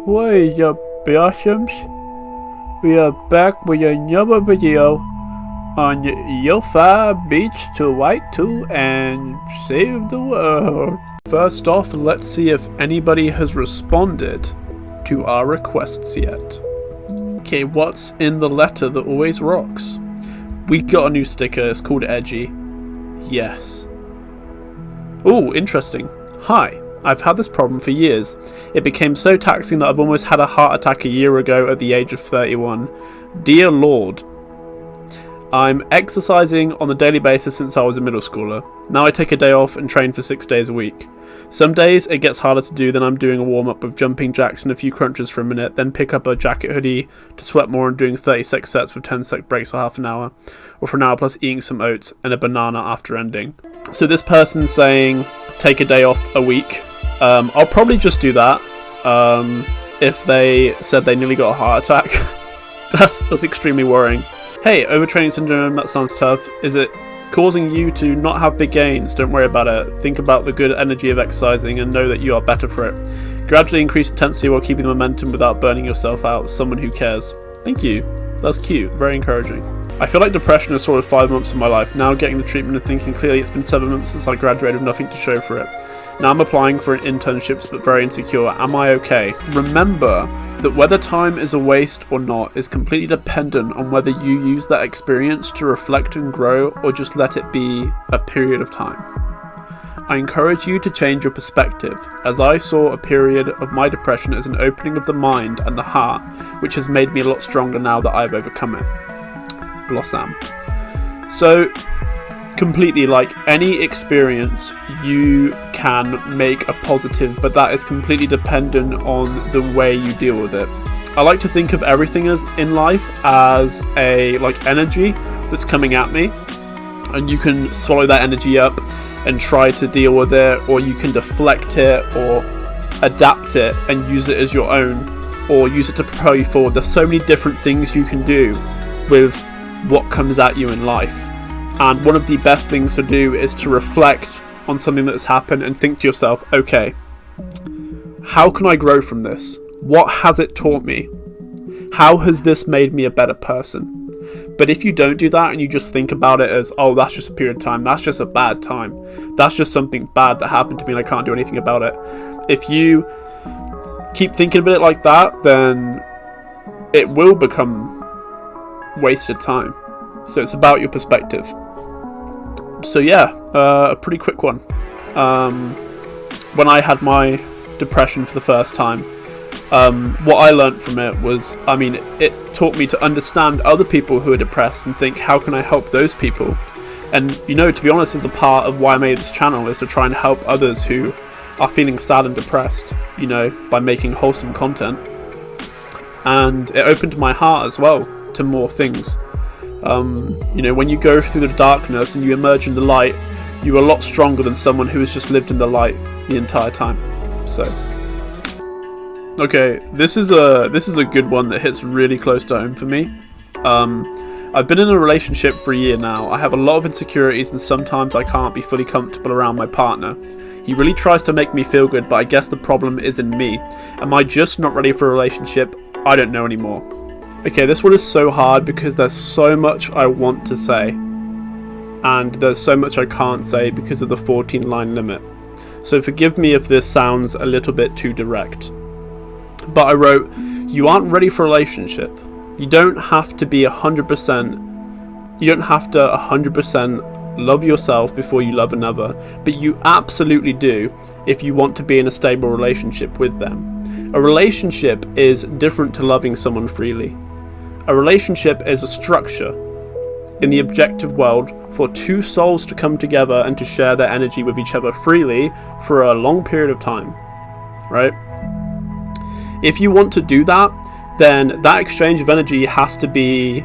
What is up, Blossoms? We are back with another video on Yo-Fi Beats to White 2 and Save the World. First off, let's see if anybody has responded to our requests yet. Okay, what's in the letter that always rocks? We got a new sticker, it's called Edgy. Yes. Oh, interesting. Hi. I've had this problem for years. It became so taxing that I've almost had a heart attack a year ago at the age of 31. Dear Lord. I'm exercising on a daily basis since I was a middle schooler. Now I take a day off and train for 6 days a week. Some days it gets harder to do than I'm doing a warm-up with jumping jacks and a few crunches for a minute, then pick up a jacket hoodie to sweat more and doing 36 sets with 10-sec breaks for half an hour, or for an hour plus eating some oats and a banana after ending. So this person's saying take a day off a week. I'll probably just do that if they said they nearly got a heart attack. That's extremely worrying. Hey, overtraining syndrome, that sounds tough. Is it causing you to not have big gains? Don't worry about it. Think about the good energy of exercising and know that you are better for it. Gradually increase intensity while keeping the momentum without burning yourself out. Someone who cares. Thank you. That's cute. Very encouraging. I feel like depression has sorted 5 months of my life. Now getting the treatment and thinking clearly, it's been 7 months since I graduated with nothing to show for it. Now I'm applying for an internship but very insecure. Am I okay? Remember that whether time is a waste or not is completely dependent on whether you use that experience to reflect and grow or just let it be a period of time. I encourage you to change your perspective, as I saw a period of my depression as an opening of the mind and the heart, which has made me a lot stronger now that I've overcome it. Blossam. So, completely, like any experience you can make a positive, but that is completely dependent on the way you deal with it. I like to think of everything as in life as a energy that's coming at me, and you can swallow that energy up and try to deal with it, or you can deflect it or adapt it and use it as your own, or use it to propel you forward. There's so many different things you can do with what comes at you in life. And one of the best things to do is to reflect on something that's happened and think to yourself, okay, how can I grow from this? What has it taught me? How has this made me a better person? But if you don't do that and you just think about it as, oh, that's just a period of time, that's just a bad time, that's just something bad that happened to me and I can't do anything about it. If you keep thinking of it like that, then it will become wasted time. So it's about your perspective. So yeah, a pretty quick one. When I had my depression for the first time, what I learned from it was, it taught me to understand other people who are depressed and think, how can I help those people? And, to be honest, is a part of why I made this channel, is to try and help others who are feeling sad and depressed, by making wholesome content. And it opened my heart as well to more things. When you go through the darkness and you emerge in the light, you're a lot stronger than someone who has just lived in the light the entire time. So, okay, this is a good one that hits really close to home for me. I've been in a relationship for a year now. I have a lot of insecurities and sometimes I can't be fully comfortable around my partner. He really tries to make me feel good, but I guess the problem is in me. Am I just not ready for a relationship? I don't know anymore. Okay, this one is so hard because there's so much I want to say, and there's so much I can't say because of the 14-line limit. So forgive me if this sounds a little bit too direct. But I wrote, you aren't ready for a relationship. You don't have to be 100%. You don't have to 100% love yourself before you love another, but you absolutely do if you want to be in a stable relationship with them. A relationship is different to loving someone freely. A relationship is a structure in the objective world for two souls to come together and to share their energy with each other freely for a long period of time, right? If you want to do that, then that exchange of energy has to be,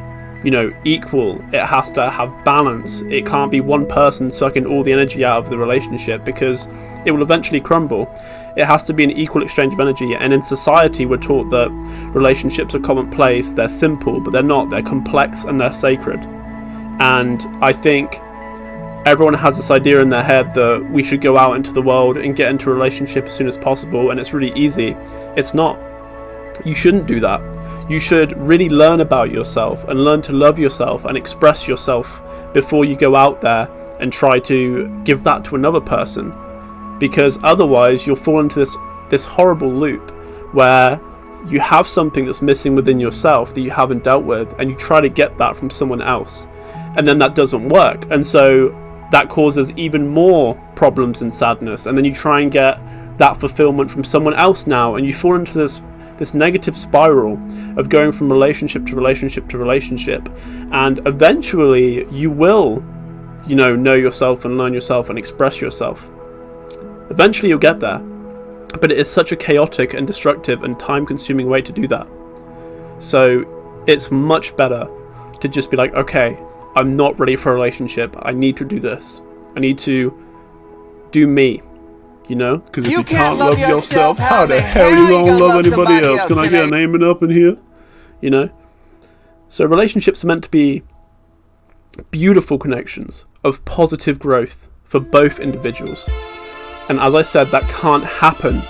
equal. It has to have balance. It can't be one person sucking all the energy out of the relationship because it will eventually crumble. It has to be an equal exchange of energy, and in society we're taught that relationships are commonplace, they're simple, but they're not. They're complex and they're sacred. And I think everyone has this idea in their head that we should go out into the world and get into a relationship as soon as possible, and it's really easy. It's not. You shouldn't do that. You should really learn about yourself and learn to love yourself and express yourself before you go out there and try to give that to another person, because otherwise you'll fall into this horrible loop where you have something that's missing within yourself that you haven't dealt with, and you try to get that from someone else, and then that doesn't work, and so that causes even more problems and sadness, and then you try and get that fulfillment from someone else now, and you fall into this negative spiral of going from relationship to relationship to relationship, and eventually you will, know yourself and learn yourself and express yourself. Eventually you'll get there, but it is such a chaotic and destructive and time-consuming way to do that. So it's much better to just be like, okay, I'm not ready for a relationship. I need to do this. I need to do me, Because if you can't love yourself, how the hell you gonna love anybody else? Can I get a name up in here? So relationships are meant to be beautiful connections of positive growth for both individuals. And as I said, that can't happen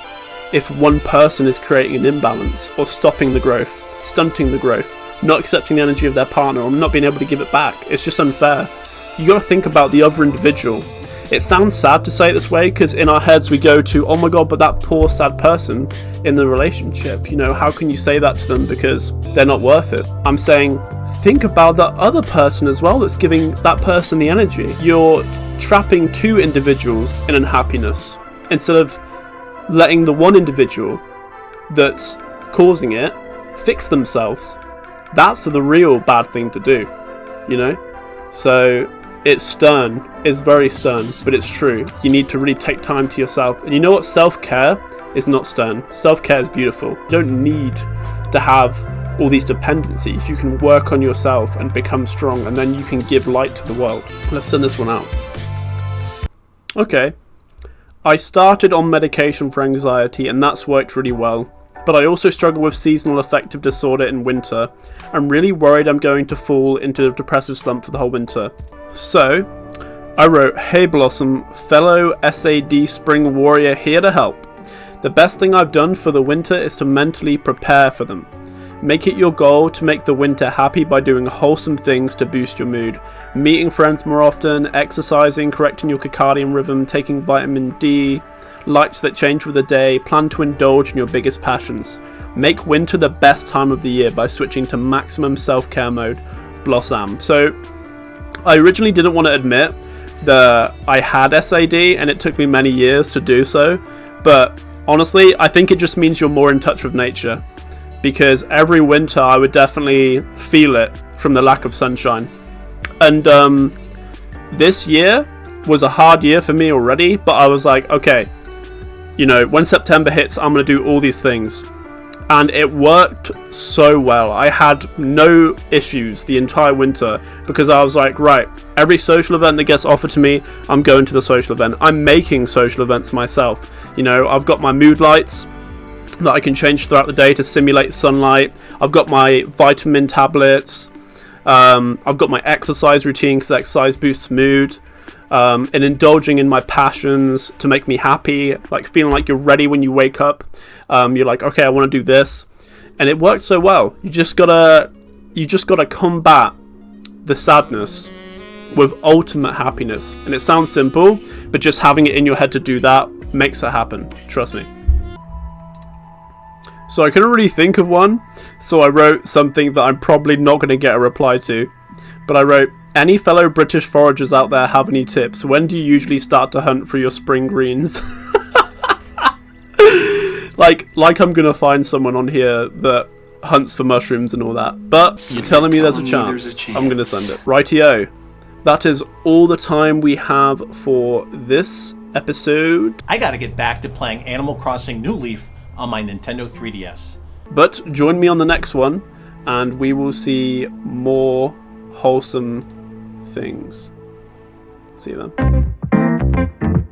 if one person is creating an imbalance or stopping the growth, stunting the growth, not accepting the energy of their partner or not being able to give it back. It's just unfair. You got to think about the other individual. It sounds sad to say it this way because in our heads we go to, oh my god, but that poor sad person in the relationship, how can you say that to them because they're not worth it? I'm saying, think about that other person as well that's giving that person the energy. You're trapping two individuals in unhappiness instead of letting the one individual that's causing it fix themselves. That's the real bad thing to do, So it's stern, it's very stern, but it's true. You need to really take time to yourself. And you know what? Self-care is not stern. Self-care is beautiful. You don't need to have all these dependencies. You can work on yourself and become strong, and then you can give light to the world. Let's send this one out. Okay. I started on medication for anxiety, and that's worked really well. But I also struggle with seasonal affective disorder in winter. I'm really worried I'm going to fall into a depressive slump for the whole winter. So, I wrote, hey Blossom, fellow SAD spring warrior here to help. The best thing I've done for the winter is to mentally prepare for them. Make it your goal to make the winter happy by doing wholesome things to boost your mood. Meeting friends more often, exercising, correcting your circadian rhythm, taking vitamin D, lights that change with the day, plan to indulge in your biggest passions. Make winter the best time of the year by switching to maximum self-care mode. Blossam. So, I originally didn't want to admit that I had SAD and it took me many years to do so, but honestly, I think it just means you're more in touch with nature. Because every winter I would definitely feel it from the lack of sunshine. And this year was a hard year for me already, but I was like, okay, when September hits, I'm going to do all these things. And it worked so well. I had no issues the entire winter because I was like, right, every social event that gets offered to me, I'm going to the social event. I'm making social events myself. I've got my mood lights that I can change throughout the day to simulate sunlight. I've got my vitamin tablets. I've got my exercise routine because exercise boosts mood. And indulging in my passions to make me happy, like feeling like you're ready when you wake up. You're like, okay, I want to do this, and it worked so well. You just gotta combat the sadness with ultimate happiness. And it sounds simple, but just having it in your head to do that makes it happen. Trust me. So I couldn't really think of one, so I wrote something that I'm probably not going to get a reply to. But I wrote, any fellow British foragers out there have any tips? When do you usually start to hunt for your spring greens? like I'm going to find someone on here that hunts for mushrooms and all that. But so you're telling me there's a chance. I'm going to send it. Rightio. That is all the time we have for this episode. I got to get back to playing Animal Crossing New Leaf on my Nintendo 3DS. But join me on the next one, and we will see more wholesome things. See you then.